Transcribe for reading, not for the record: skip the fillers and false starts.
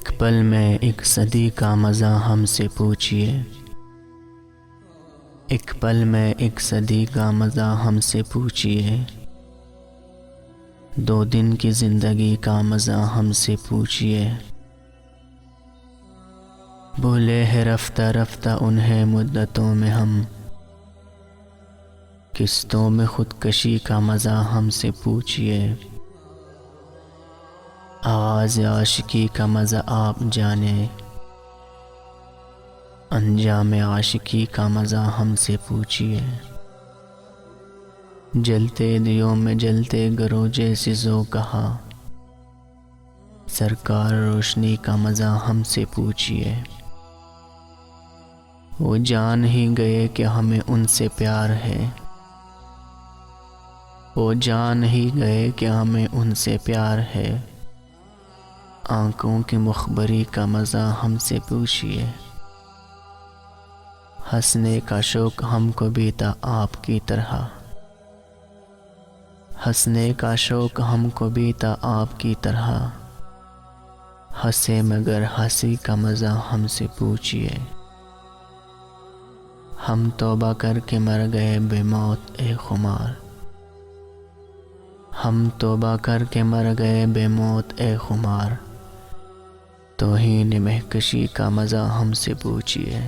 ایک پل میں ایک صدی کا مزہ ہم سے پوچھئے، ایک پل میں ایک صدی کا مزہ ہم سے پوچھئے، 2 دن کی زندگی کا مزہ ہم سے پوچھئے۔ بھولے ہیں رفتہ رفتہ انہیں مدتوں میں ہم، قسطوں میں خودکشی کا مزہ ہم سے پوچھئے۔ آغاز عاشقی کا مزہ آپ جانیں، انجام عاشقی کا مزہ ہم سے پوچھئے۔ جلتے دیوں میں جلتے گرو جیسی ذو کہا، سرکار روشنی کا مزہ ہم سے پوچھئے۔ وہ جان ہی گئے کہ ہمیں ان سے پیار ہے، وہ جان ہی گئے کہ ہمیں ان سے پیار ہے، آنکھوں کی مخبری کا مزہ ہم سے پوچھئے۔ ہنسنے کا شوق ہم کو بھی تھا آپ کی طرح، ہنسنے کا شوق ہم کو بھی تھا آپ کی طرح، ہنسے مگر ہنسی کا مزہ ہم سے پوچھئے۔ ہم توبہ کر کے مر گئے بے موت اے خمار، ہم توبہ کر کے مر گئے بے موت اے خمار، توہین مہکشی کا مزہ ہم سے پوچھئے۔